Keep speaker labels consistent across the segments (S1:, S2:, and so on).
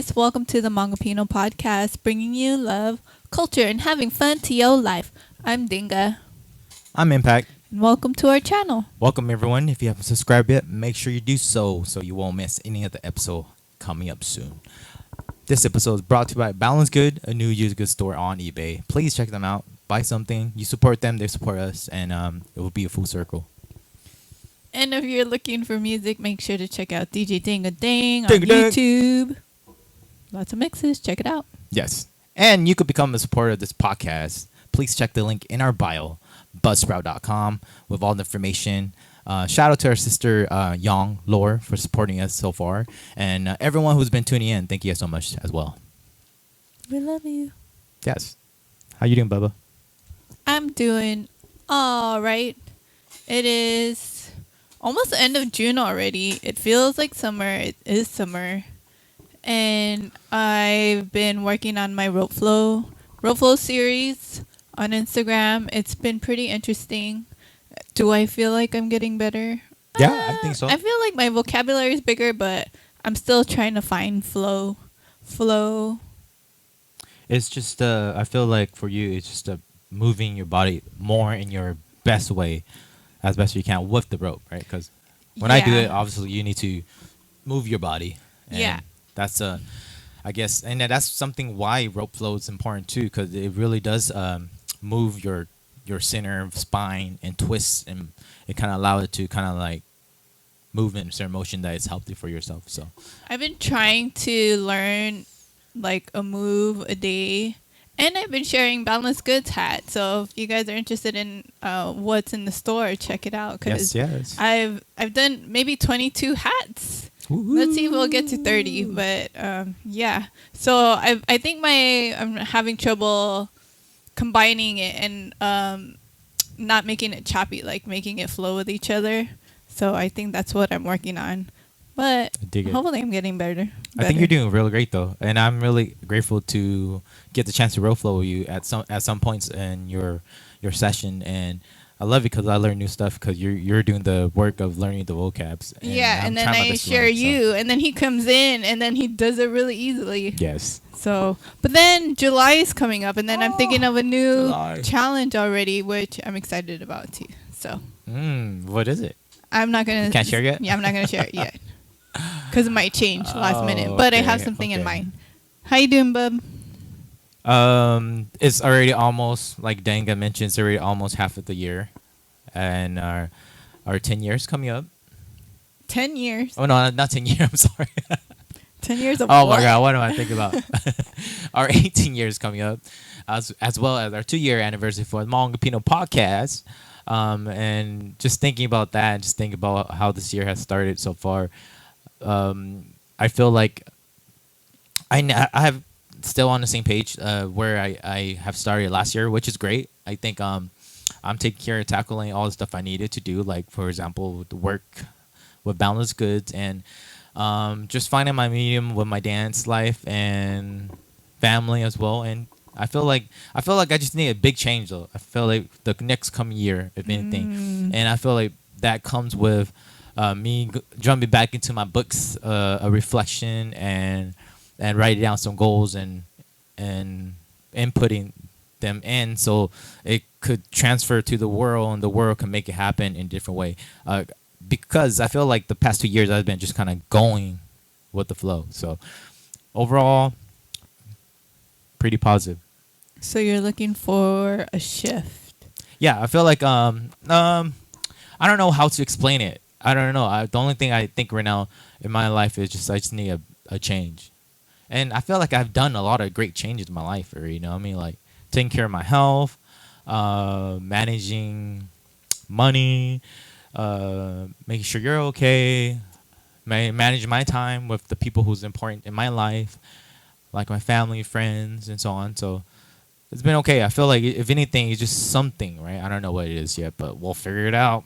S1: guys. Welcome to the Hmongipino Podcast, bringing you love, culture, and having fun to your life. I'm Danga.
S2: I'm Impact.
S1: And welcome to our channel.
S2: Welcome, everyone. If you haven't subscribed yet, make sure you do so you won't miss any of the episode coming up soon. This episode is brought to you by Boundless Goodz, a new used goods store on eBay. Please check them out. Buy something. You support them, they support us, and it will be a full circle.
S1: And if you're looking for music, make sure to check out DJ Danga Dang on
S2: Danga Dang.
S1: YouTube. Lots of mixes. Check it out.
S2: Yes. And you could become a supporter of this podcast. Please check the link in our bio, buzzsprout.com, with all the information. Shout out to our sister, See Lor, for supporting us so far. And everyone who's been tuning in, thank you so much as well.
S1: We love you.
S2: Yes. How you doing, Bubba?
S1: I'm doing all right. It is almost the end of June already. It feels like summer. It is summer. And I've been working on my rope flow series on Instagram. It's been pretty interesting. Do I feel like I'm getting better?
S2: Yeah, I think so.
S1: I feel like my vocabulary is bigger, but I'm still trying to find flow.
S2: It's just, I feel like for you, it's just moving your body more in your best way, as best you can with the rope, right? Because when I do it, obviously you need to move your body. And
S1: yeah.
S2: That's I guess, and that's something why rope flow is important too, because it really does move your center of spine and twist, and it kind of allows it to kind of like move in a certain motion that is healthy for yourself. So
S1: I've been trying to learn like a move a day, and I've been sharing Boundless Goodz hat. So if you guys are interested in what's in the store, check it out. Cause
S2: yes.
S1: I've done maybe 22 hats. Ooh. Let's see if we'll get to 30. But yeah. So I think I'm having trouble combining it and not making it choppy, like making it flow with each other. So I think that's what I'm working on. But hopefully I'm getting better.
S2: I think you're doing really great though, and I'm really grateful to get the chance to rope flow with you at some points in your session. And I love it because I learn new stuff because you're doing the work of learning the vocabs.
S1: And then I share you, and then he comes in, and then he does it really easily.
S2: Yes.
S1: So, but then July is coming up, and then I'm thinking of a new challenge already, which I'm excited about too. So.
S2: What is it?
S1: I'm not gonna.
S2: Can't share yet.
S1: Yeah, I'm not gonna share it yet, because it might change last minute. But I have something in mind. How you doing, bub?
S2: It's already almost, like Danga mentioned, it's already almost half of the year, and our 10 years coming up.
S1: 10 years.
S2: Oh no, not 10 years. I'm sorry.
S1: 10 years of
S2: Oh
S1: what?
S2: my God, what am I thinking about? Our 18 years coming up, as well as our 2-year anniversary for the Hmongipino Podcast. And just thinking about that, and just thinking about how this year has started so far, I feel like I have still on the same page where I have started last year, which is great. I think I'm taking care of tackling all the stuff I needed to do, like for example the work with Boundless Goodz, and just finding my medium with my dance life and family as well. And I feel like I just need a big change though. I feel like the next coming year, if anything, and I feel like that comes with me jumping back into my books, a reflection, and writing down some goals and inputting them in, so it could transfer to the world, and the world can make it happen in a different way. Because I feel like the past 2 years I've been just kind of going with the flow. So overall, pretty positive.
S1: So you're looking for a shift?
S2: Yeah, I feel like I don't know how to explain it. I don't know. The only thing I think right now in my life is I just need a change. And I feel like I've done a lot of great changes in my life already, you know what I mean? Like taking care of my health, managing money, making sure you're okay, managing my time with the people who's important in my life, like my family, friends, and so on. So it's been okay. I feel like if anything, it's just something, right? I don't know what it is yet, but we'll figure it out.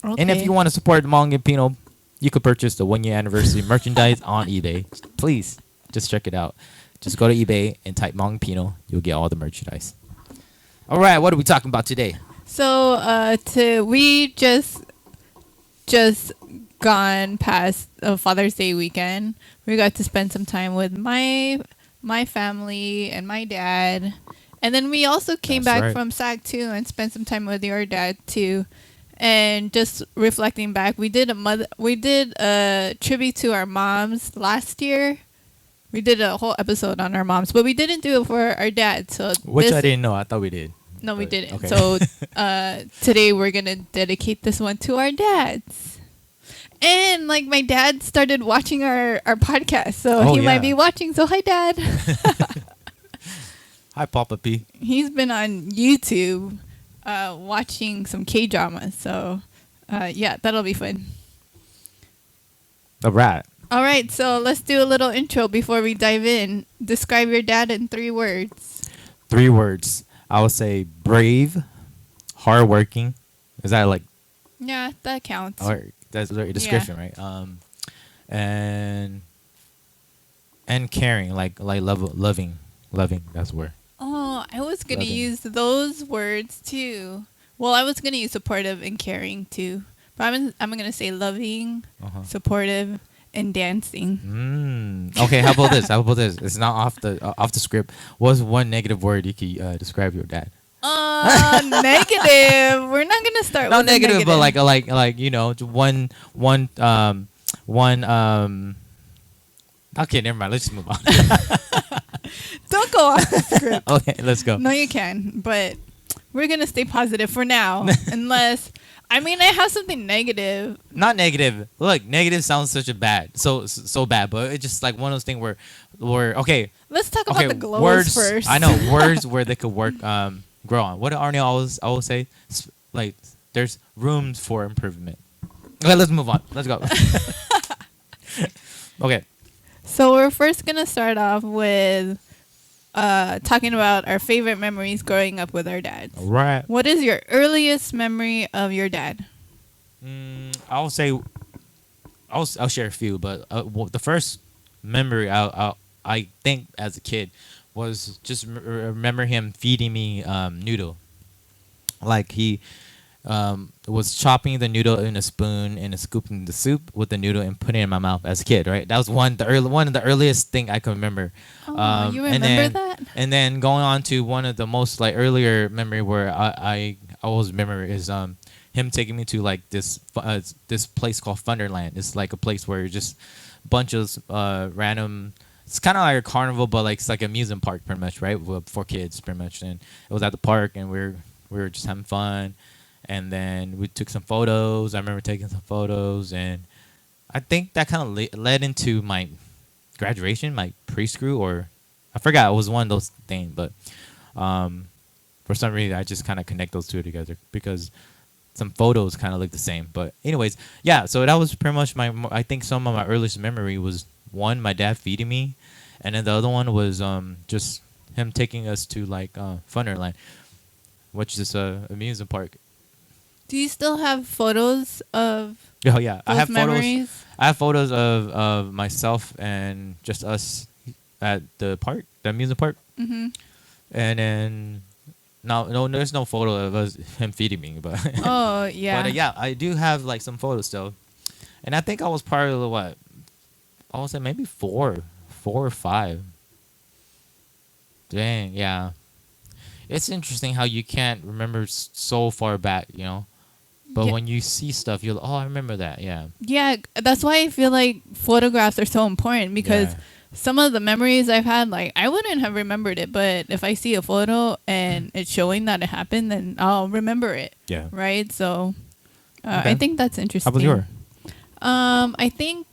S2: Okay. And if you want to support the Hmongipino, you could purchase the 1-year anniversary merchandise on eBay. Please, just check it out. Just go to eBay and type Hmongipino. You'll get all the merchandise. All right, what are we talking about today?
S1: So we just gone past Father's Day weekend. We got to spend some time with my family and my dad. And then we also came
S2: That's
S1: back
S2: right.
S1: from SAC too and spent some time with your dad too. And just reflecting back, we did a tribute to our moms last year. We did a whole episode on our moms, but we didn't do it for our dad. So
S2: Which I didn't know. I thought we did.
S1: no, we
S2: But,
S1: didn't.
S2: okay.
S1: So today we're gonna dedicate this one to our dads. And like my dad started watching our podcast, so
S2: Oh,
S1: he might
S2: yeah.
S1: be watching. So hi, Dad.
S2: Hi, Papa P.
S1: He's been on YouTube watching some K dramas. So yeah, that'll be fun.
S2: The rat.
S1: All right, so let's do a little intro before we dive in. Describe your dad in 3 words.
S2: 3 words. I would say brave, hardworking. Is that like
S1: Yeah, that counts.
S2: or that's the description, right? And caring, like loving. That's where.
S1: Oh, I was going to
S2: Loving.
S1: use those words too. Well, I was going to use supportive and caring too. But I'm going to say loving,
S2: Uh-huh.
S1: supportive, and dancing.
S2: Okay, how about this? It's not off the script. What's one negative word you could describe your dad?
S1: Negative. We're not going to start
S2: Not
S1: with a
S2: negative, but
S1: negative.
S2: like one Okay, never mind. Let's just move on.
S1: Don't go off the script.
S2: Okay, let's go.
S1: No, you can. But we're going to stay positive for now. Unless, I mean, I have something negative.
S2: Not negative. Look, negative sounds such a bad, so bad. But it's just like one of those things where okay,
S1: Let's talk about the glows
S2: words.
S1: first.
S2: I know words where they could work, grow on. What did Arnie always say? Like, there's rooms for improvement. Okay, let's move on. Let's go. Okay.
S1: So we're first going to start off with talking about our favorite memories growing up with our dads.
S2: All right.
S1: What is your earliest memory of your dad?
S2: I'll say, I'll share a few, but the first memory I think as a kid was just remember him feeding me noodle, like he was chopping the noodle in a spoon and scooping the soup with the noodle and putting it in my mouth as a kid. Right, that was one of the earliest thing I can remember.
S1: Oh, you
S2: and
S1: remember
S2: then,
S1: that?
S2: And then going on to one of the most like earlier memory where I always remember is him taking me to like this place called Thunderland. It's like a place where just bunch of random. It's kind of like a carnival, but like it's like an amusement park, pretty much, right? For kids, pretty much. And it was at the park, and we were just having fun. And then we took some photos. I remember taking some photos, and I think that kind of led into my graduation, my preschool, or I forgot. It was one of those things, but for some reason, I just kind of connect those two together because some photos kind of look the same. But anyways, yeah. So that was pretty much I think some of my earliest memory was one, my dad feeding me, and then the other one was just him taking us to like Funderland, which is a amusement park.
S1: Do you still have photos of
S2: Oh yeah, I
S1: those
S2: have
S1: memories?
S2: photos. I have photos of myself and just us at the park, the amusement park,
S1: Mm-hmm.
S2: and then no, there's no photo of us him feeding me, but
S1: Oh, yeah.
S2: but yeah, I do have like some photos still, and I think I was part of the what? I would say maybe four or five. Dang, yeah. It's interesting how you can't remember so far back, you know. But
S1: Yeah.
S2: when you see stuff, you're like, oh, I remember that. Yeah.
S1: Yeah, that's why I feel like photographs are so important because
S2: Yeah.
S1: some of the memories I've had, like, I wouldn't have remembered it, but if I see a photo and it's showing that it happened, then I'll remember it,
S2: Yeah.
S1: right? So
S2: Okay.
S1: I think that's interesting.
S2: How was yours?
S1: I think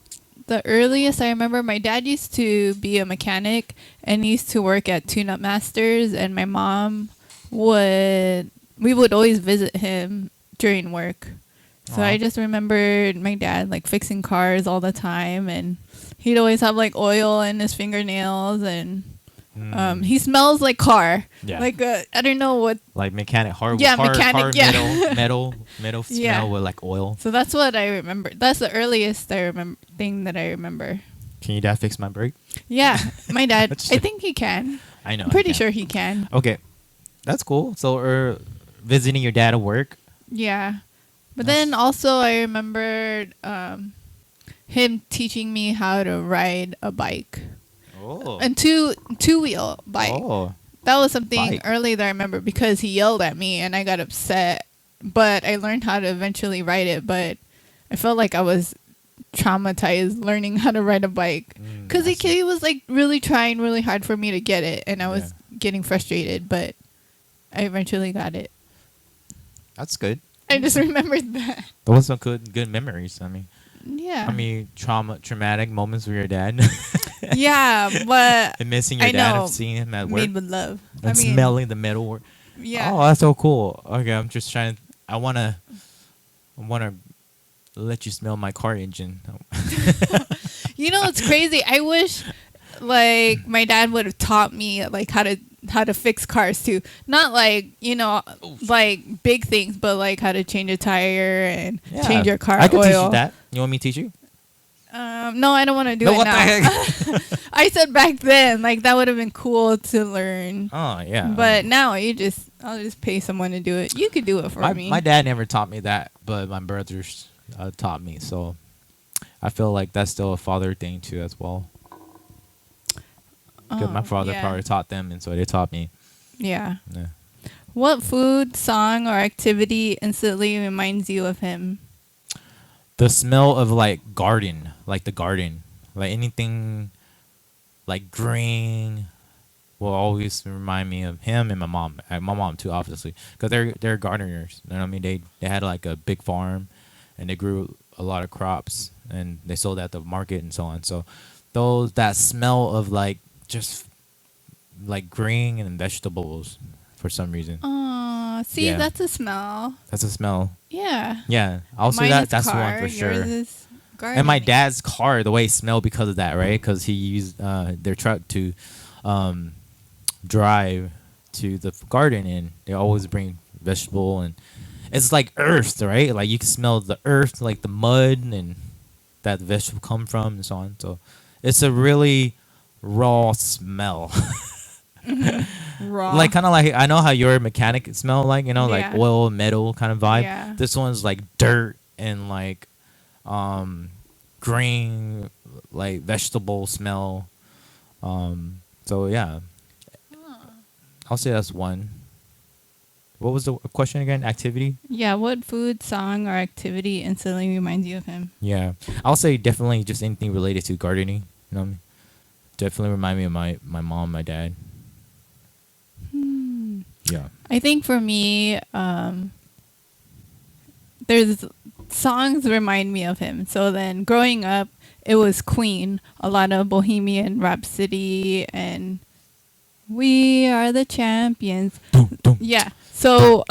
S1: the earliest I remember, my dad used to be a mechanic and he used to work at Tune Up Masters, and my mom we would always visit him during work. So
S2: Aw.
S1: I just remembered my dad like fixing cars all the time, and he'd always have like oil in his fingernails, and he smells like car.
S2: Yeah.
S1: Like I don't know what.
S2: Like mechanic, hard,
S1: Yeah,
S2: hard,
S1: mechanic,
S2: hard
S1: yeah.
S2: metal
S1: Yeah.
S2: smell with like oil.
S1: So that's what I remember. That's the earliest thing that I remember.
S2: Can your dad fix my brake?
S1: Yeah, my dad.
S2: That's
S1: I
S2: true.
S1: think he can.
S2: I know.
S1: I'm pretty sure he can.
S2: Okay, that's cool. So, visiting your dad at work.
S1: Yeah. But
S2: Nice.
S1: then also I remembered him teaching me how to ride a bike,
S2: Oh.
S1: a two-wheel bike.
S2: Oh.
S1: That was something
S2: Bike.
S1: early that I remember because he yelled at me and I got upset. But I learned how to eventually ride it. But I felt like I was traumatized learning how to ride a bike because he was like really trying really hard for me to get it, and I was getting frustrated. But I eventually got it.
S2: That's good.
S1: I just remembered that.
S2: Those are some good memories. I mean,
S1: Yeah.
S2: traumatic moments with your dad.
S1: Yeah, but
S2: And missing your
S1: I
S2: dad
S1: know.
S2: and seeing him at work.
S1: made with love.
S2: And smelling the metal work.
S1: Yeah.
S2: Oh, that's so cool. Okay, I'm just trying. I wanna let you smell my car engine.
S1: You know, it's crazy. I wish like my dad would have taught me like how to fix cars too. Not like, like big things, but like how to change a tire and change your car
S2: I could
S1: oil.
S2: teach you that. You want me to teach you?
S1: No, I don't want to do it
S2: what
S1: now.
S2: the heck?
S1: I said back then, like that would have been cool to learn.
S2: Oh yeah.
S1: But now I'll just pay someone to do it. You could do it for me.
S2: My dad never taught me that, but my brothers taught me. So I feel like that's still a father thing too as well. Because my father probably taught them, and so they taught me.
S1: Yeah.
S2: Yeah.
S1: What food, song, or activity instantly reminds you of him?
S2: The smell of like the garden, like anything like green will always remind me of him and my mom. My mom too, obviously, because they're gardeners. You know what I mean? They had like a big farm, and they grew a lot of crops, and they sold at the market and so on. So that smell of like just like green and vegetables for some reason.
S1: See,
S2: Yeah.
S1: that's a smell.
S2: That's a smell.
S1: Yeah.
S2: Yeah, I'll say
S1: Mine is
S2: that's
S1: car,
S2: one for sure.
S1: yours is
S2: And my
S1: gardening.
S2: dad's car, the way it smelled because of that, right? Because he used their truck to drive to the garden, and they always bring vegetable, and it's like earth, right? Like you can smell the earth, like the mud, and that the vegetable come from, and so on. So it's a really raw smell.
S1: Raw.
S2: Like kind of like I know how your mechanic smell like, like
S1: Yeah.
S2: oil, metal kind of vibe.
S1: Yeah.
S2: This one's like dirt and like green, like vegetable smell. So yeah, I'll say that's one. What was the question again? Activity?
S1: Yeah, what food, song, or activity instantly reminds you of him?
S2: Yeah, I'll say definitely just anything related to gardening. You know what I mean? Definitely remind me of my mom, my dad. Yeah.
S1: I think for me, there's songs remind me of him. So then growing up, it was Queen, a lot of Bohemian Rhapsody, and We Are the Champions. Yeah. So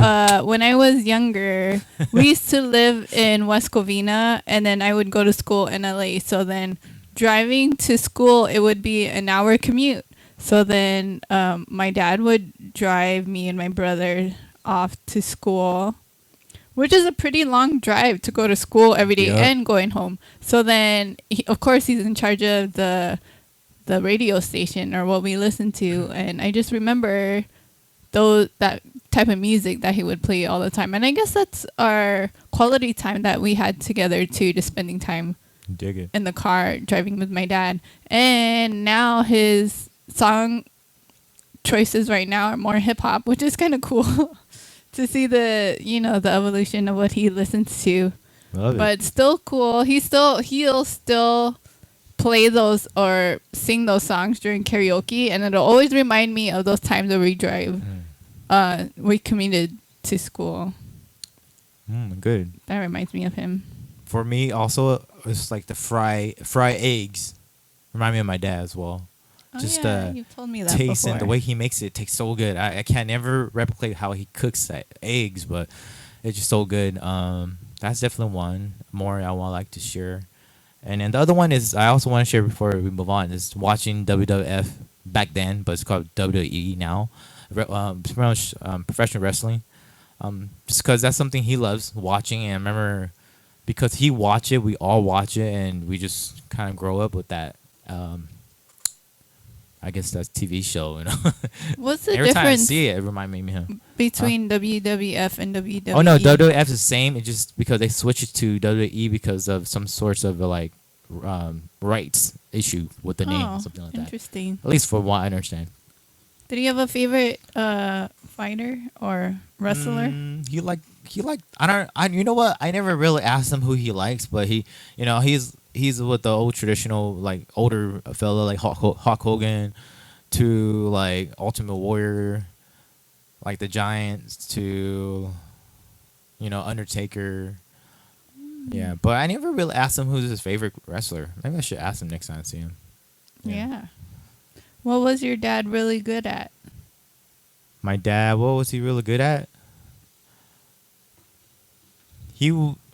S1: when I was younger, we used to live in West Covina, and then I would go to school in LA. So then driving to school, it would be an hour commute. So then my dad would drive me and my brother off to school, which is a pretty long drive to go to school every day and going home. So then, of course, he's in charge of the radio station or what we listen to. And I just remember that type of music that he would play all the time. And I guess that's our quality time that we had together too, just spending time
S2: Dig it.
S1: in the car driving with my dad. And now his song choices right now are more hip hop, which is kind of cool to see the evolution of what he listens to.
S2: Love it.
S1: But still cool. He'll still play those or sing those songs during karaoke, and it'll always remind me of those times that we drive. We commuted to school.
S2: Good.
S1: That reminds me of him.
S2: For me, also, it's like the fry eggs. Remind me of my dad as well. Just
S1: you've told me that
S2: taste
S1: before.
S2: and the way he makes it tastes so good. I can't never replicate how he cooks that eggs, but it's just so good. That's definitely one more I want like to share. And then the other one is I also want to share before we move on is watching WWF back then, but it's called WWE now. Pretty much professional wrestling. Just because that's something he loves watching, and I remember because he watched it, we all watch it, and we just kind of grow up with that. I guess that's TV show,
S1: What's the
S2: Every time I
S1: difference
S2: see it, it reminds me of him.
S1: between WWF and WWE?
S2: Oh no, WWF is the same. It's just because they switched it to WWE because of some sorts of like rights issue with the name,
S1: Oh,
S2: something like that.
S1: interesting.
S2: At least from what I understand.
S1: Did he have a favorite fighter or wrestler?
S2: He like I you know what, I never really asked him who he likes, but he's with the old traditional, like, older fella, like Hulk Hogan, to like Ultimate Warrior, like the Giants, to Undertaker. Yeah, but I never really asked him who's his favorite wrestler. Maybe I should ask him next time I see him.
S1: Yeah. What was your dad really good at?
S2: My dad, what was he really good at?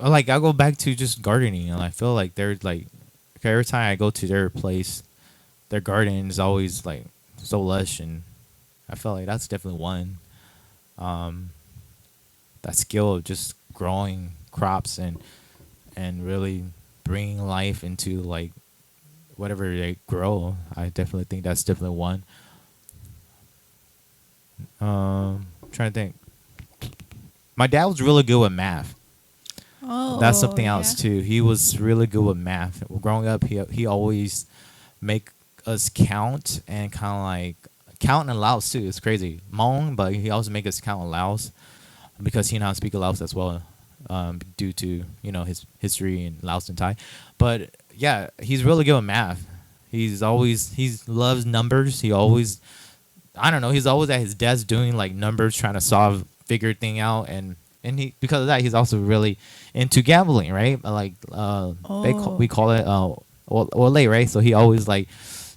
S2: I go back to just gardening, and I feel like they're like, okay, every time I go to their place, their garden is always like so lush, and I feel like that's definitely one. That skill of just growing crops and really bringing life into like whatever they grow. I definitely think that's definitely one. Trying to think. My dad was really good with math.
S1: Oh,
S2: That's something else
S1: yeah.
S2: too. He was really good with math. Growing up, he always make us count, and kind of like count in Laos too. It's crazy, Hmong, but he also make us count in Laos because he now speak Laos as well, due to his history in Laos and Thai. But yeah, he's really good with math. He loves numbers. He always, I don't know, he's always at his desk doing like numbers, trying to figure thing out, and he, because of that, he's also really into gambling, right? Like we call it ole, right? So he always like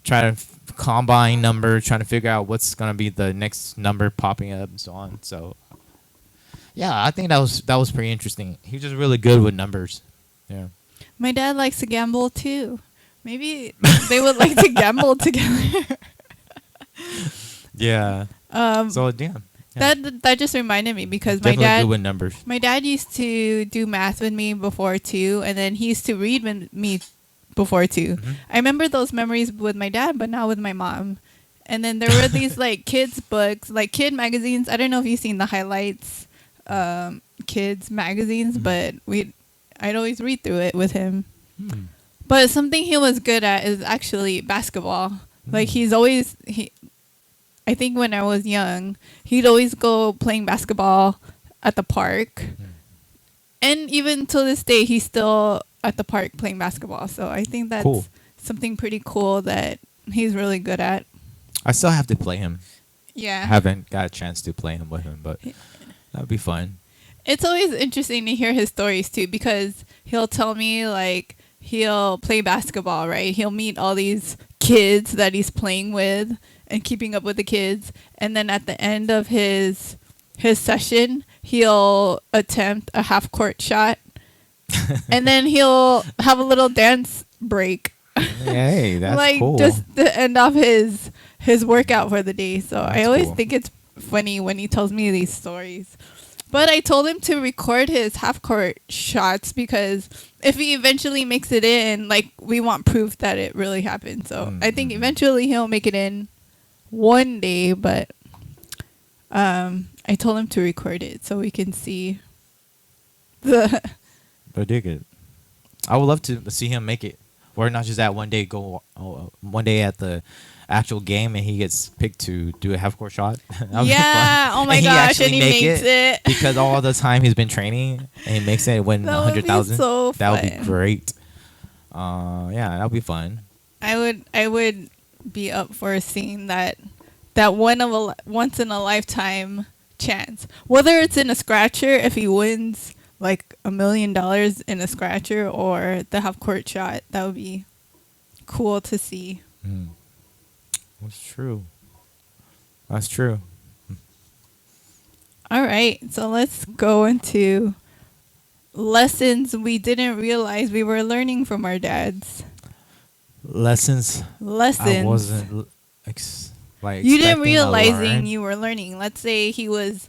S2: try to combine numbers, trying to figure out what's gonna be the next number popping up and so on. So yeah, I think that was pretty interesting. He was just really good with numbers. Yeah.
S1: My dad likes to gamble too. Maybe they would like to gamble together.
S2: Yeah. So yeah.
S1: That just reminded me because
S2: Definitely good with numbers.
S1: my dad used to do math with me before too, and then he used to read with me before too.
S2: Mhm.
S1: I remember those memories with my dad, but not with my mom. And then there were these like kids books, like kid magazines. I don't know if you've seen the highlights, kids magazines, but I'd always read through it with him.
S2: Hmm.
S1: But something he was good at is actually basketball. Like I think when I was young, he'd always go playing basketball at the park. And even till this day, he's still at the park playing basketball. So I think that's
S2: Cool.
S1: something pretty cool that he's really good at.
S2: I still have to play him. I
S1: Yeah.
S2: haven't got a chance to play him with him, but that'd be fun.
S1: It's always interesting to hear his stories too, because he'll tell me like he'll play basketball, right? He'll meet all these kids that he's playing with and keeping up with the kids, and then at the end of his session, he'll attempt a half court shot, and then he'll have a little dance break,
S2: Hey, that's
S1: like
S2: cool.
S1: just to end off his workout for the day. So I
S2: That's
S1: always
S2: cool.
S1: think it's funny when he tells me these stories. But I told him to record his half court shots because if he eventually makes it in, like, we want proof that it really happened. So I think eventually he'll make it in one day, but I told him to record it so we can see the
S2: But dig it. I would love to see him make it, or not just that one day one day at the actual game and he gets picked to do a half court shot. That would be
S1: yeah.
S2: fun.
S1: Oh my
S2: And
S1: gosh,
S2: actually
S1: and he
S2: make
S1: makes it.
S2: because all the time he's been training and he makes it, win
S1: That would be
S2: 100,000.
S1: so
S2: That would be
S1: fun.
S2: great. Yeah, that would be fun.
S1: I would be up for seeing that once in a lifetime chance. Whether it's in a scratcher, if he wins like $1 million in a scratcher, or the half court shot, that would be cool to see.
S2: That's true. That's true.
S1: All right, so let's go into lessons we didn't realize we were learning from our dads.
S2: Lessons. I wasn't like
S1: You didn't
S2: expecting to
S1: realizing
S2: learn.
S1: you were learning. Let's say he was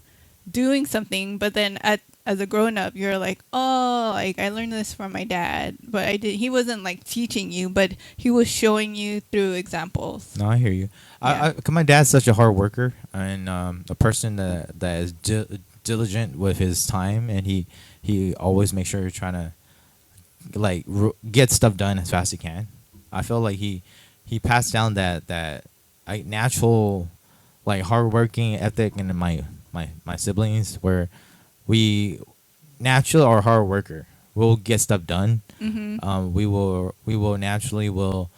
S1: doing something, but then as a grown up, you're like, oh, like I learned this from my dad, but he wasn't like teaching you, but he was showing you through examples.
S2: No, I hear you.
S1: Yeah.
S2: Cause my dad's such a hard worker and a person that is diligent with his time, and he always makes sure you're trying to like get stuff done as fast as he can. I feel like he passed down that like natural like hardworking ethic in my siblings, where we naturally are hard worker. We'll get stuff done. We will naturally will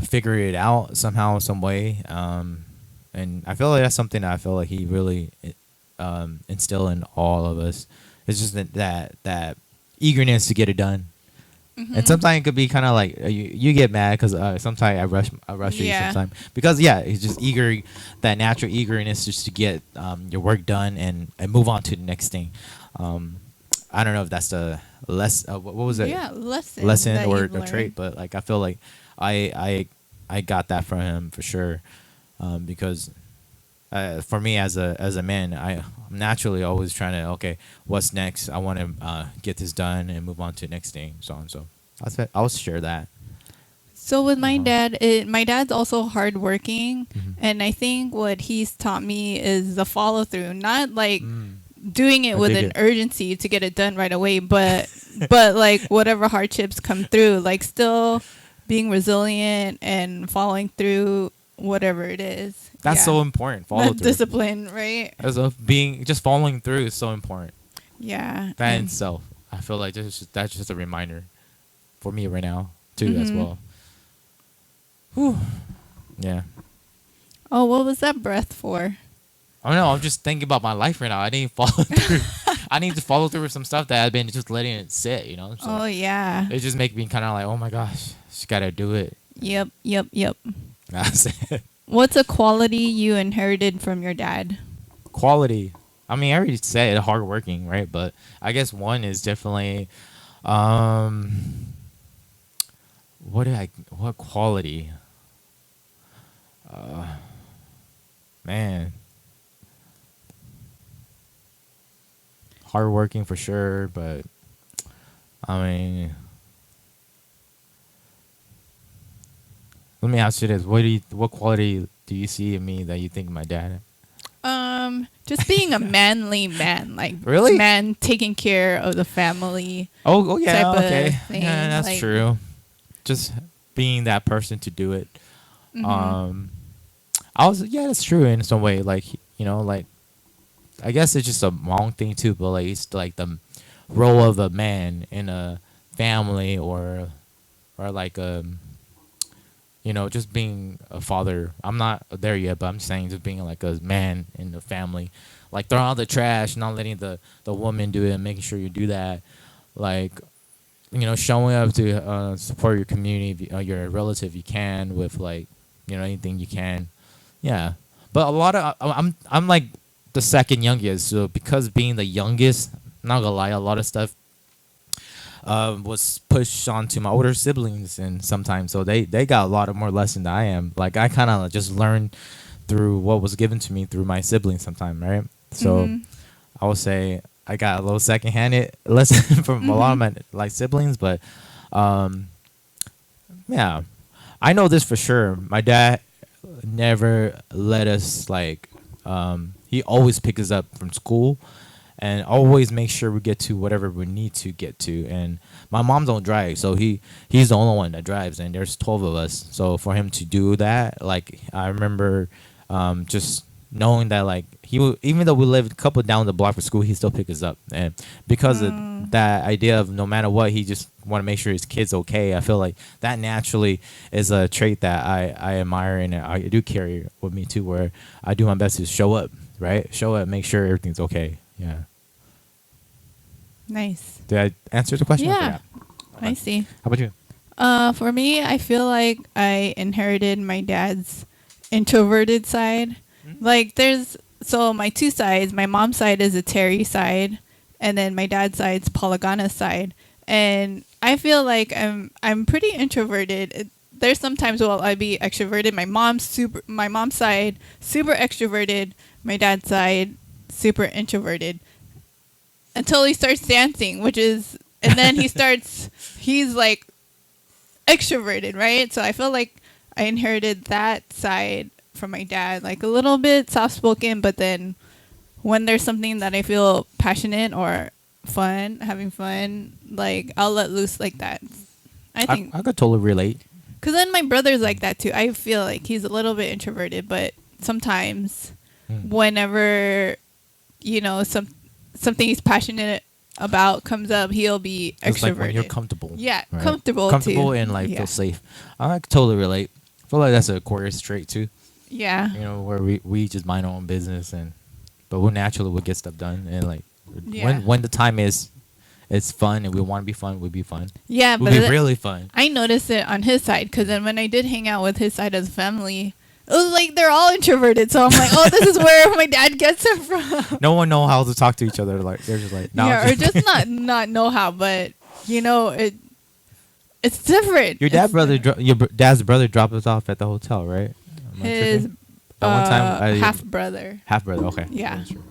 S2: figure it out somehow, some way. And I feel like that's something that I feel like he really instill in all of us. It's just that eagerness to get it done. And sometimes it could be kind of like you get mad because sometimes I rush you sometimes because it's just eager, that natural eagerness just to get your work done and move on to the next thing. I don't know if that's the what was it?
S1: Yeah,
S2: lesson
S1: that
S2: or
S1: you've
S2: a trait,
S1: learned.
S2: but like I feel like I got that from him for sure, because for me as a man, I'm naturally always trying to, okay, what's next? I want to get this done and move on to the next thing, so on. So I'll share that.
S1: So with my dad, my dad's also hardworking, and I think what he's taught me is the follow through, not like doing it
S2: I
S1: with
S2: dig
S1: an
S2: it.
S1: urgency to get it done right away, but like whatever hardships come through, like still being resilient and following through whatever it is.
S2: That's
S1: Yeah.
S2: so important. Follow
S1: That
S2: through.
S1: discipline, right?
S2: As of being just following through is so important.
S1: Yeah.
S2: That in
S1: And-
S2: itself, I feel like that's just a reminder for me right now too as well. Whew. Yeah.
S1: Oh, what was that breath for?
S2: I don't know. I'm just thinking about my life right now. I didn't follow through. I need to follow through with some stuff that I've been just letting it sit. So
S1: Oh yeah.
S2: it just make me kind of like, oh my gosh, just gotta do it.
S1: Yep.
S2: That's it.
S1: What's a quality you inherited from your dad?
S2: Quality. I mean, I already said hardworking, right? But I guess one is definitely, what quality? Man, hardworking for sure, but I mean, let me ask you this: what quality do you see in me that you think my dad?
S1: Just being a manly man, like
S2: Really?
S1: man taking care of the family.
S2: Oh yeah,
S1: Type of
S2: okay,
S1: thing,
S2: yeah, that's
S1: like-
S2: true. Just being that person to do it. That's true in some way. Like like I guess it's just a Hmong thing too, but like it's like the role of a man in a family or like just being a father. I'm not there yet, but I'm saying just being like a man in the family, like throwing out the trash, not letting the woman do it, and making sure you do that, like showing up to support your community, your relative you can with like anything you can, yeah. But a lot of I'm like the second youngest, so because being the youngest, not gonna lie, a lot of stuff was pushed onto my older siblings, and sometimes so they got a lot of more lesson than I am. Like I kind of just learned through what was given to me through my siblings sometime, right? So I would say I got a little secondhand lesson from a lot of my like siblings, but yeah, I know this for sure. My dad never let us like he always pick us up from school and always make sure we get to whatever we need to get to. And my mom don't drive, so he's the only one that drives, and there's 12 of us. So for him to do that, like I remember just knowing that like even though we lived a couple down the block for school, he still pick us up. And because of that idea of no matter what, he just want to make sure his kid's okay. I feel like that naturally is a trait that I admire and I do carry with me too, where I do my best to show up, right? Show up, make sure everything's okay. Yeah.
S1: Nice.
S2: Did I answer the question?
S1: Yeah. I see.
S2: How about you?
S1: For me, I feel like I inherited my dad's introverted side. Like so my two sides, my mom's side is a Terry side, and then my dad's side's Polygana side. And I feel like I'm pretty introverted. There's sometimes where I'd be extroverted. My mom's side super extroverted. My dad's side super introverted. Until he starts dancing, and then he's like extroverted, right? So I feel like I inherited that side from my dad, like a little bit soft spoken, but then when there's something that I feel passionate or fun, having fun, like I'll let loose like that. I think
S2: I could totally relate.
S1: because then my brother's like that too. I feel like he's a little bit introverted, but sometimes whenever something he's passionate about comes up, he'll be
S2: It's
S1: extroverted.
S2: like when you're comfortable.
S1: Yeah,
S2: right?
S1: comfortable
S2: Comfortable
S1: too.
S2: and like
S1: Yeah.
S2: feel safe. I could totally relate. I feel like that's a Aquarius trait too.
S1: Yeah.
S2: You know, where we just mind our own business but we naturally will get stuff done and like
S1: Yeah.
S2: when the time is, it's fun and we want to be fun, we'll be fun.
S1: Yeah,
S2: We'll
S1: but
S2: be really fun.
S1: I noticed it on his side because then when I did hang out with his side of the family, it was like they're all introverted. So I'm like, oh, this is where my dad gets it from.
S2: No one know how to talk to each other. Like they're just like, no,
S1: Yeah, or just not know how, but it's different.
S2: your dad's brother dropped us off at the hotel, right? Am I
S1: His
S2: tripping? That one time,
S1: half brother.
S2: half brother. Okay.
S1: Yeah.
S2: That's true.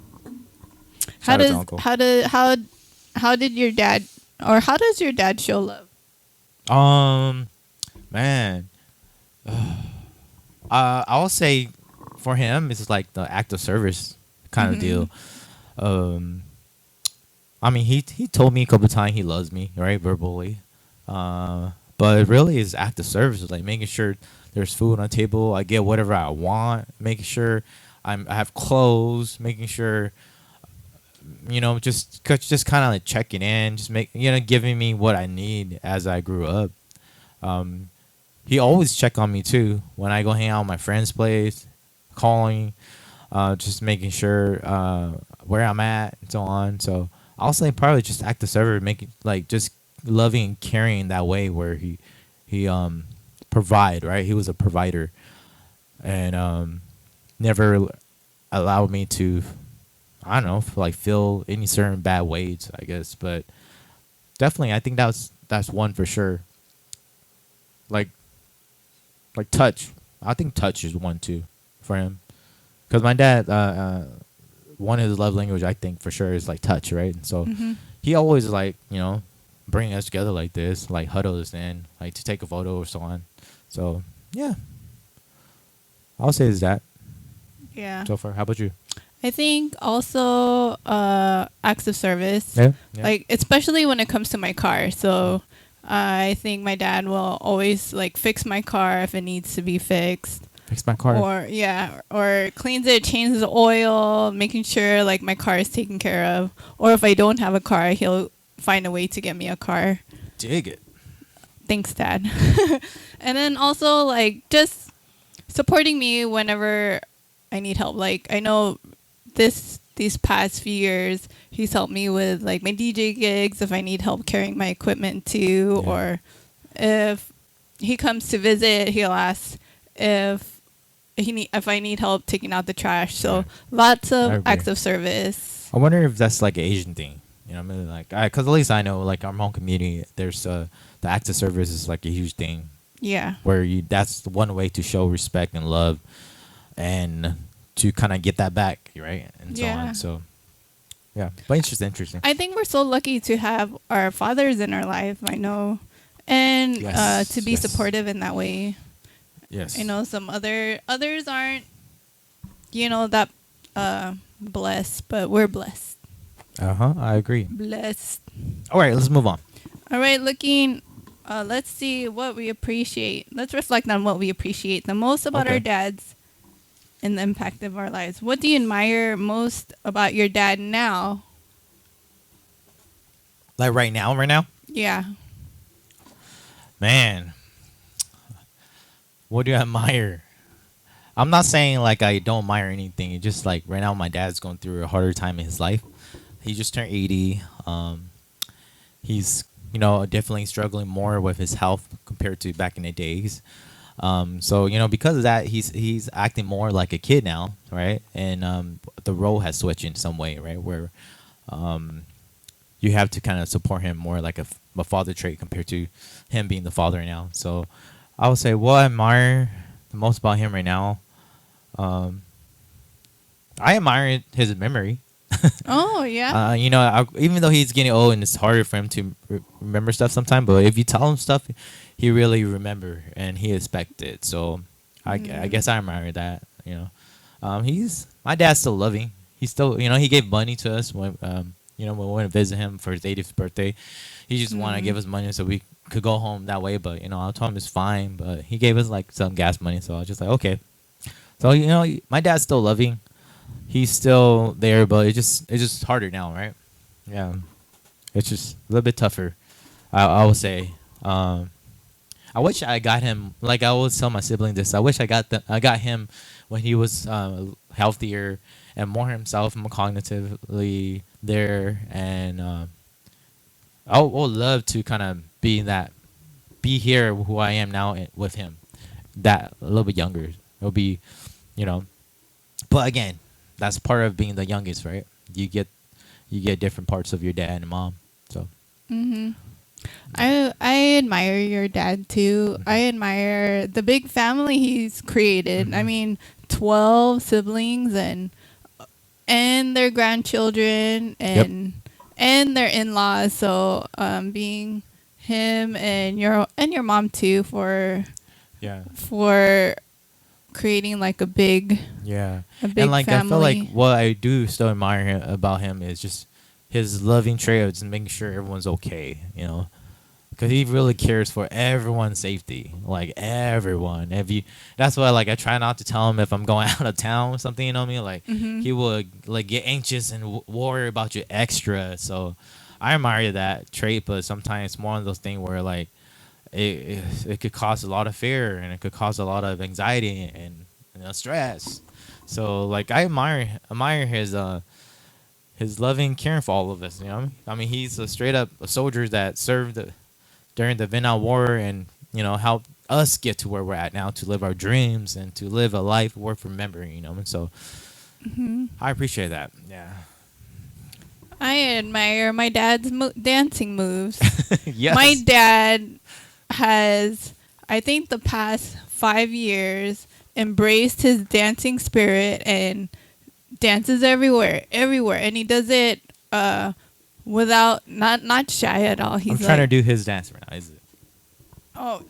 S1: How
S2: Shout out to
S1: does
S2: uncle.
S1: how did your dad or how does your dad show love?
S2: Man, I'll say for him it's like the act of service kind of deal. I mean, he told me a couple of times he loves me, right, verbally. But really, his act of service is like making sure there's food on the table, I get whatever I want, making sure I have clothes, making sure, just kind of like checking in, just giving me what I need as I grew up. He always check on me too when I go hang out at my friend's place, calling, just making sure where I'm at and so on. So I'll say probably just act of service, making like just loving and caring that way where he provide, right? He was a provider and never allowed me to, I don't know, like feel any certain bad ways, I guess. But definitely, I think that's one for sure. Like touch. I think touch is one too for him. Because my dad, one of his love language, I think for sure is like touch, right? And so he always like, bring us together like this, like huddle us in, like to take a photo or so on. So yeah, I'll say it's that.
S1: Yeah.
S2: So far, how about you?
S1: I think also acts of service.
S2: Yeah.
S1: Like especially when it comes to my car. So I think my dad will always like fix my car if it needs to be fixed.
S2: Fix my car.
S1: Or cleans it, changes the oil, making sure like my car is taken care of. Or if I don't have a car, he'll find a way to get me a car.
S2: Dig it.
S1: Thanks, Dad. And then also like just supporting me whenever I need help. Like I know these past few years he's helped me with like my DJ gigs if I need help carrying my equipment too, or if he comes to visit, he'll ask if I need help taking out the trash. So lots of acts of service.
S2: I wonder if that's like an Asian thing. You know, I mean, like, because at least I know, like, our Hmong community, there's the act of service is like a huge thing.
S1: Yeah.
S2: Where that's the one way to show respect and love, and to kind of get that back, right? And so on. So, yeah, but interesting.
S1: I think we're so lucky to have our fathers in our life. I know, and to be supportive in that way.
S2: Yes.
S1: I know some others aren't, that blessed, but we're blessed.
S2: I agree.
S1: Blessed.
S2: All right, let's move on.
S1: All right, let's see what we appreciate. Let's reflect on what we appreciate the most about our dads and the impact of our lives. What do you admire most about your dad now?
S2: Like right now?
S1: Yeah.
S2: Man, what do I admire? I'm not saying like I don't admire anything. It's just like right now my dad's going through a harder time in his life. He just turned 80. He's, definitely struggling more with his health compared to back in the days. So, because of that, he's acting more like a kid now, right? And the role has switched in some way, right? Where you have to kind of support him more like a father trait compared to him being the father now. So I would say what I admire the most about him right now, I admire his memory.
S1: Oh, yeah.
S2: Even though he's getting old and it's harder for him to remember stuff sometimes, but if you tell him stuff, he really remember and he expect it. So I guess I admire that. My dad's still loving. He's still, he gave money to us when when we went to visit him for his 80th birthday. He just wanted to give
S1: Mm.
S2: us money so we could go home that way. But I told him it's fine. But he gave us like some gas money, so I was just like, okay. So my dad's still loving. He's still there, but it's just harder now, right? Yeah, it's just a little bit tougher. I would say. I wish I got him. Like I always tell my sibling this. I wish I got him when he was healthier and more himself, more cognitively there, and I would love to kind of be here who I am now with him. That a little bit younger. It'll be, you know. But again, that's part of being the youngest, right? You get different parts of your dad and mom. So
S1: Mhm. I admire your dad too. I admire the big family he's created. I
S2: Mhm.
S1: mean, 12 siblings and their grandchildren and their in-laws. So being him and your mom too
S2: yeah,
S1: for creating like
S2: yeah.
S1: a big
S2: And like I feel like
S1: family.
S2: what I do still admire about him is just his loving trait of just making sure everyone's okay. Because he really cares for everyone's safety, like everyone. That's why like I try not to tell him if I'm going out of town or something. You know what I mean? Like
S1: Mhm.
S2: he would like get anxious and worry about you extra. So I admire that trait, but sometimes it's one of those things where like it could cause a lot of fear and it could cause a lot of anxiety and stress. So like I admire his loving caring for all of us. I mean he's a straight up a soldier that served during the Vietnam War and helped us get to where we're at now to live our dreams and to live a life worth remembering. And so
S1: Mhm.
S2: I appreciate that. Yeah.
S1: I admire my dad's dancing moves.
S2: Yes.
S1: My dad has, I think, the past 5 years embraced his dancing spirit and dances everywhere, and he does it without not shy at all.
S2: I'm
S1: He's
S2: trying to
S1: like,
S2: do his dance right now. Is it?
S1: oh,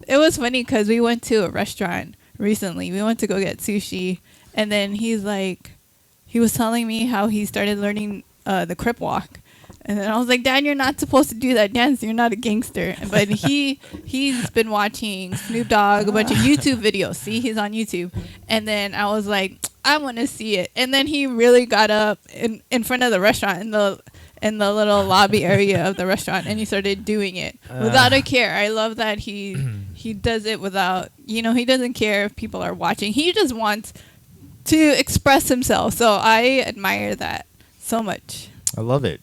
S1: it was funny because we went to a restaurant recently. We went to go get sushi, and then he was telling me how he started learning the crip walk. And then I was like, Dad, you're not supposed to do that dance. You're not a gangster. But he's been watching Snoop Dogg, a bunch of YouTube videos. See, he's on YouTube. And then I was like, I want to see it. And then he really got up in front of the restaurant in the little lobby area of the restaurant, and he started doing it without a care. I love that he does it without, he doesn't care if people are watching. He just wants to express himself. So I admire that so much.
S2: I love it.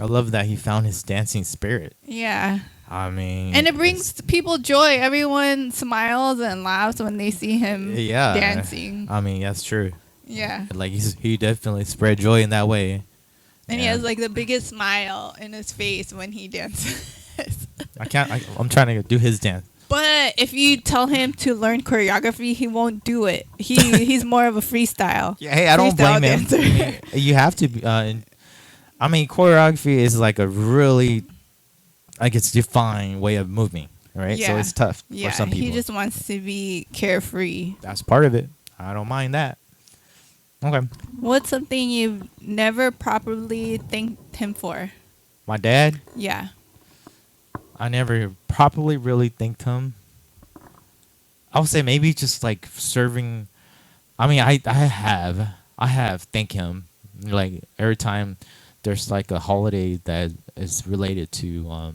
S2: I love that he found his dancing spirit.
S1: Yeah.
S2: I mean,
S1: And it brings people joy. Everyone smiles and laughs when they see him dancing.
S2: I mean, that's true.
S1: Yeah.
S2: Like he definitely spread joy in that way.
S1: And he
S2: Yeah.
S1: has like the biggest smile in his face when he dances.
S2: I'm trying to do his dance.
S1: But if you tell him to learn choreography, he won't do it. He's more of a freestyle.
S2: Yeah, hey, I don't
S1: freestyle
S2: blame him.
S1: dancer.
S2: I mean, you have to. Choreography is like a really, like it's defined way of moving, right? So
S1: Yeah.
S2: it's tough
S1: Yeah,
S2: for some people.
S1: he just wants to be carefree.
S2: That's part of it. I don't mind that. Okay.
S1: What's something you've never properly thanked him for?
S2: My dad,
S1: Yeah.
S2: I never properly really thanked him. I would say maybe just like serving. I mean, I have thanked him like every time there's like a holiday that is related to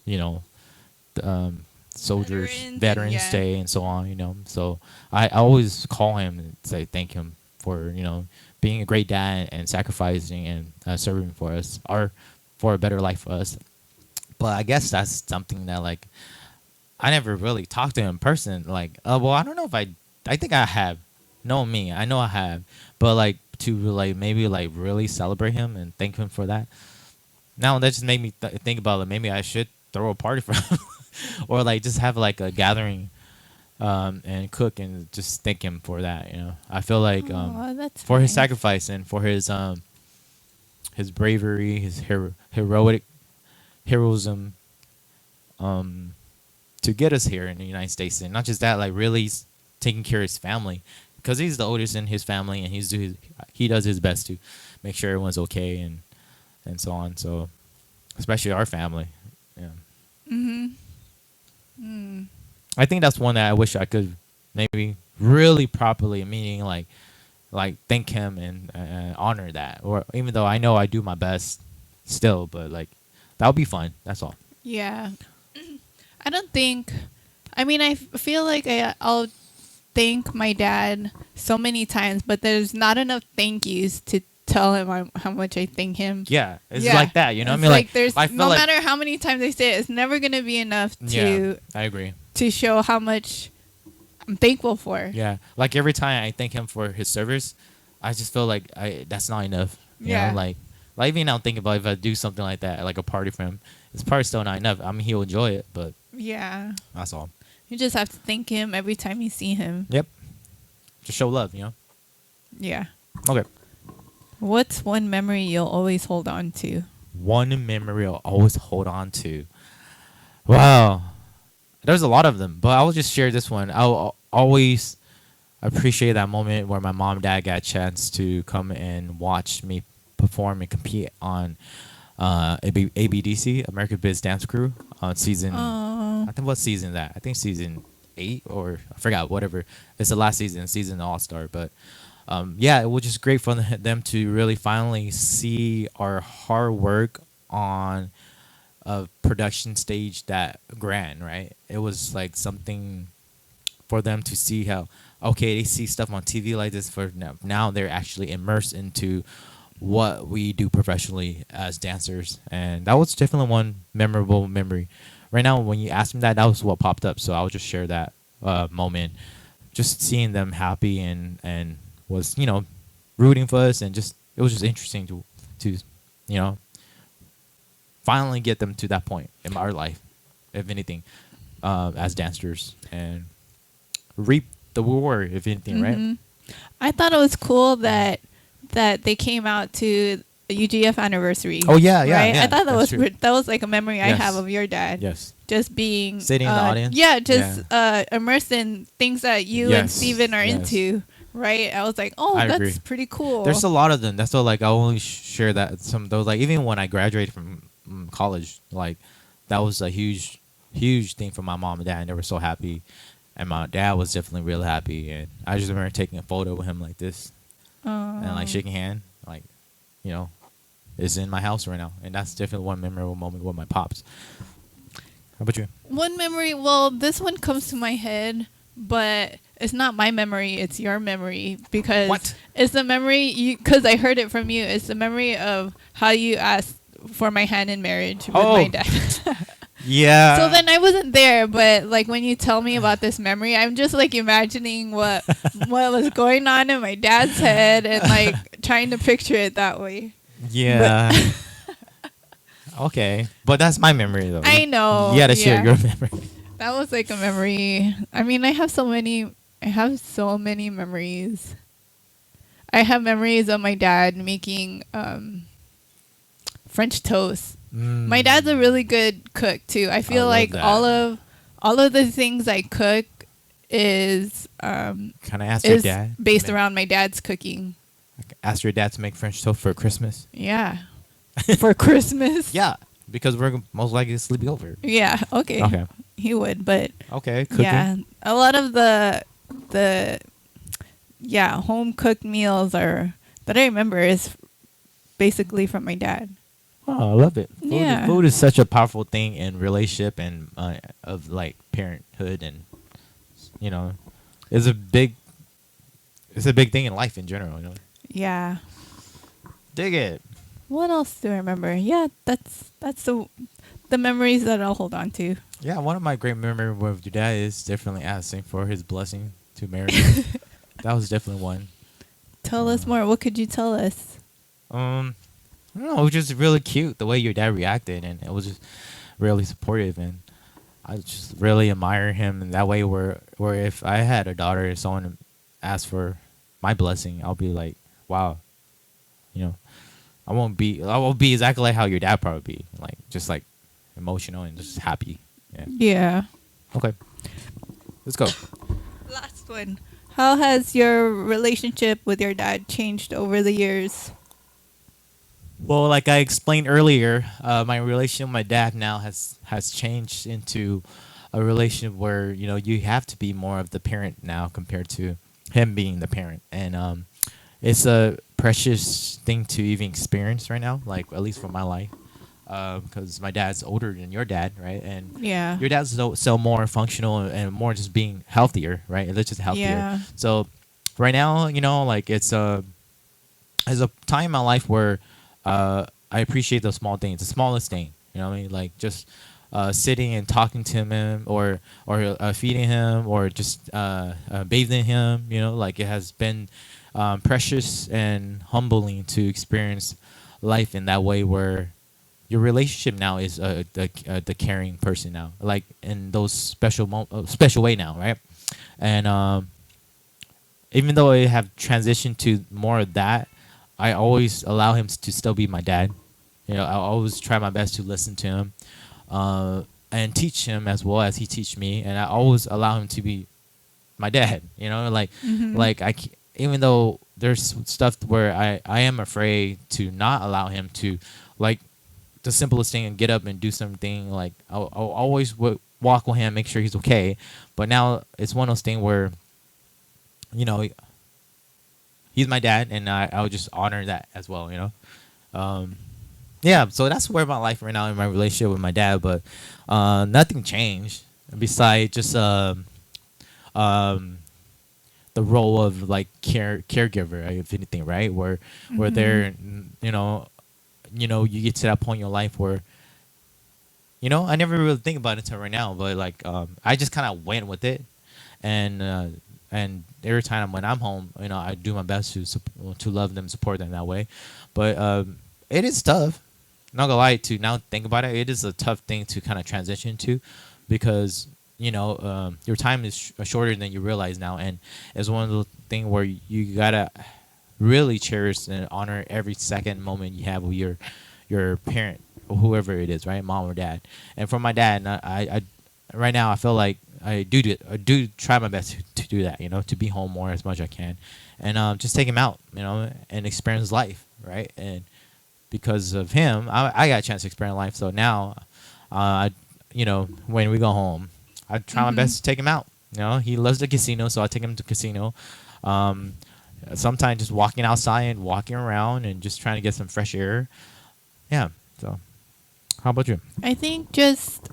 S2: the, soldiers, Veterans
S1: yeah.
S2: Day and so on. So I always call him and say thank him for being a great dad and sacrificing and serving for us or for a better life for us. But I guess that's something that like I never really talked to him in person. Like, well, I don't know if I think I have. No, me, I know I have. But like to like maybe like really celebrate him and thank him for that. Now that just made me think about like maybe I should throw a party for him, or like just have like a gathering, and cook and just thank him for that. I feel like
S1: Oh, that's
S2: for his
S1: nice.
S2: sacrifice and for his bravery, his heroism, to get us here in the United States, and not just that, like really taking care of his family, because he's the oldest in his family, and he does his best to make sure everyone's okay and so on. So, especially our family. Yeah.
S1: Mhm. Mm.
S2: I think that's one that I wish I could maybe really properly, meaning like thank him and honor that. Or even though I know I do my best still, but like that would be fun. That's all.
S1: Yeah. I don't think. I mean, I feel like I'll thank my dad so many times, but there's not enough thank yous to tell him how much I thank him.
S2: Yeah, it's like that. You know what I
S1: It's
S2: mean?
S1: like there's
S2: I feel
S1: no
S2: like,
S1: matter how many times I say it, it's never gonna be enough
S2: yeah, I agree.
S1: to show how much I'm thankful for.
S2: Yeah, like every time I thank him for his service, I just feel like that's not enough. You
S1: Yeah.
S2: know, like even now thinking about if I do something like that, like a party for him, it's probably still not enough. I mean, he'll enjoy it, but
S1: Yeah.
S2: that's all.
S1: You just have to thank him every time you see him.
S2: Yep. Just show love, you know.
S1: Yeah.
S2: Okay.
S1: What's one memory you'll always hold on to?
S2: One memory I'll always hold on to. Wow. There's a lot of them, but I'll just share this one. I'll always appreciate that moment where my mom and dad got a chance to come and watch me perform and compete on ABDC, American Biz Dance Crew, on season.
S1: Oh.
S2: I think what season is that? I think season 8 or I forgot. Whatever. It's the last season All Star. But yeah, it was just great for them to really finally see our hard work on a production stage that grand, right? It was like something for them to see how, okay, they see stuff on TV like this for now they're actually immersed into what we do professionally as dancers. And that was definitely one memorable memory. Right now, when you asked me that was what popped up. So I'll just share that moment. Just seeing them happy and was, rooting for us, and just it was just interesting to finally get them to that point in our life, if anything, as dancers, and reap the reward, if anything, right?
S1: I thought it was cool that they came out to the UGF anniversary.
S2: Oh yeah,
S1: right?
S2: yeah.
S1: I thought
S2: that's true.
S1: that was like a memory I
S2: Yes.
S1: have of your dad.
S2: Yes.
S1: Just being
S2: Sitting in the audience?
S1: Yeah, just immersed in things that you and
S2: Yes,
S1: Steven are
S2: yes.
S1: into. Right? I was like, oh,
S2: I
S1: that's
S2: agree.
S1: pretty cool.
S2: There's a lot of them. That's why, like, I only share that some of those. Like, even when I graduated from college, like, that was a huge thing for my mom and dad. And they were so happy, and my dad was definitely real happy. And I just remember taking a photo with him like this, and like shaking hand, like, it's in my house right now. And that's definitely one memorable moment with my pops. How about you?
S1: One memory, well, this one comes to my head, but it's not my memory, it's your memory, because
S2: What?
S1: it's the memory because I heard it from you. It's the memory of how you asked for my hand in marriage with my dad.
S2: Yeah.
S1: So then I wasn't there, but like when you tell me about this memory, I'm just like imagining what was going on in my dad's head and like trying to picture it that way.
S2: Yeah. Okay, but that's my memory though.
S1: I know.
S2: You gotta share your memory.
S1: That was like a memory. I mean, I have so many memories. I have memories of my dad making French toast. My dad's a really good cook too. I feel like
S2: that.
S1: all of the things I cook is
S2: Can I ask your dad?
S1: based around my dad's cooking.
S2: Ask your dad to make French toast for Christmas.
S1: Yeah. For Christmas.
S2: Yeah, because we're most likely to sleep over.
S1: Yeah, okay.
S2: Okay.
S1: He would, but
S2: Okay. Cooking.
S1: yeah, a lot of the home cooked meals that I remember is basically from my dad.
S2: Oh, I love it.
S1: Yeah.
S2: Food is such a powerful thing in relationship and of like parenthood, and it's a big thing in life in general.
S1: Yeah.
S2: Dig it.
S1: What else do I remember? Yeah, that's the memories that I'll hold on to.
S2: Yeah, one of my great memories with your dad is definitely asking for his blessing to marry me. That was definitely one.
S1: Tell us more. What could you tell us?
S2: I don't know. It was just really cute the way your dad reacted, and it was just really supportive, and I just really admire him in that way. Where if I had a daughter and someone asked for my blessing, I'll be like, wow, I won't be exactly like how your dad probably be, like just like emotional and just happy. Yeah.
S1: Yeah.
S2: Okay. Let's go.
S1: Last one. How has your relationship with your dad changed over the years?
S2: Well, like I explained earlier, my relationship with my dad now has changed into a relationship where you have to be more of the parent now compared to him being the parent, and it's a precious thing to even experience right now. Like at least for my life, because my dad's older than your dad, right? And
S1: Yeah.
S2: your dad's so more functional and more just being healthier, right? It's just healthier.
S1: Yeah.
S2: So right now, like it's a time in my life where I appreciate those small things, the smallest thing. You know what I mean? Like just sitting and talking to him, or feeding him, or just bathing him. Like it has been precious and humbling to experience life in that way, where your relationship now is the caring person now, like in those special way now, right? And even though I have transitioned to more of that, I always allow him to still be my dad. I always try my best to listen to him, and teach him as well as he teach me, and I always allow him to be my dad. Like like even though there's stuff where I am afraid to not allow him to, like the simplest thing, and get up and do something. Like I'll always walk with him, make sure he's okay. But now it's one of those things where he's my dad, and I'll just honor that as well. Yeah, so that's where my life right now in my relationship with my dad. But nothing changed besides just the role of like caregiver, if anything, right? Where they're you get to that point in your life where I never really think about it until right now, but like I just kind of went with it, and every time when I'm home, I do my best to love them, support them that way. But it is tough. Not gonna lie, to now think about it, it is a tough thing to kind of transition to, because your time is shorter than you realize now, and it's one of the things where you gotta really cherish and honor every second moment you have with your parent or whoever it is, right, mom or dad. And for my dad, I right now I feel like I do try my best to do that, to be home more as much as I can, and just take him out, and experience life, right? And because of him, I got a chance to experience life. So now, when we go home, I try my best to take him out. He loves the casino, so I take him to casino. Sometimes just walking outside, walking around, and just trying to get some fresh air. Yeah. So, how about you?
S1: I think just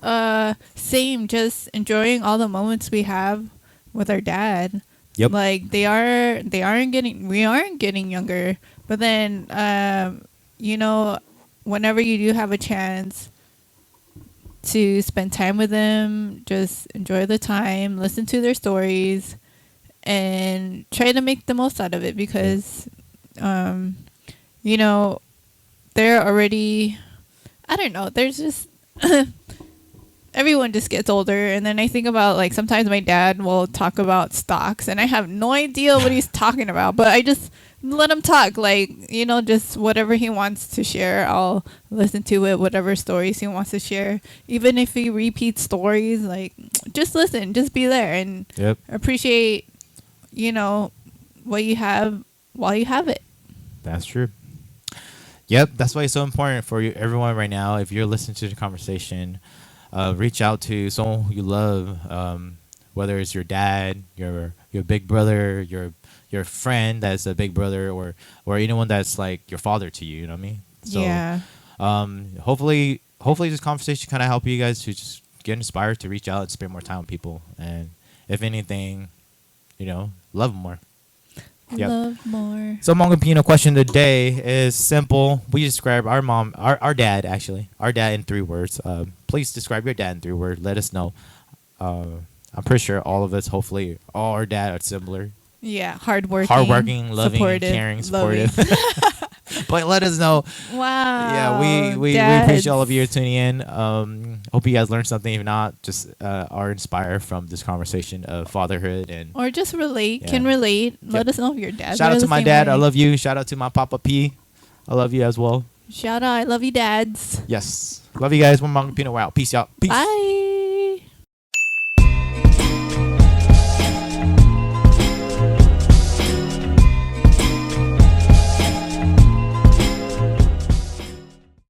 S1: same, just enjoying all the moments we have with our dad.
S2: Yep.
S1: Like we aren't getting younger, but then whenever you do have a chance to spend time with them, just enjoy the time, listen to their stories, and try to make the most out of it, because they're already, I don't know, there's just everyone just gets older. And then I think about, like, sometimes my dad will talk about stocks and I have no idea what he's talking about, but I just let him talk, like, just whatever he wants to share, I'll listen to it, whatever stories he wants to share. Even if he repeats stories, like, just listen, just be there, and appreciate what you have while you have it.
S2: That's true. Yep, that's why it's so important for you, everyone right now. If you're listening to the conversation, reach out to someone who you love, whether it's your dad, your big brother, your friend that's a big brother, or anyone that's like your father to you. You know what I mean? So,
S1: yeah.
S2: Hopefully this conversation kind of help you guys to just get inspired to reach out and spend more time with people, and if anything, love them more. Yep.
S1: Love more.
S2: So Hmongipino question of the day is simple. We describe our dad in 3 words. Please describe your dad in 3 words. Let us know. I'm pretty sure all of us, hopefully, all our dad are similar.
S1: Yeah, hardworking,
S2: loving,
S1: supportive,
S2: caring, supportive. But let us know.
S1: Wow.
S2: Yeah, we appreciate all of you tuning in. Hope you guys learned something. If not, just are inspired from this conversation of fatherhood,
S1: or just relate.
S2: Yeah.
S1: Can relate. Let us know if your dad.
S2: Shout out to my dad. I love you. Shout out to my Papa P. I love you as well.
S1: Shout out. I love you, dads.
S2: Yes. Love you guys. We're Hmongipino. Wow. Peace out. Peace.
S1: Bye.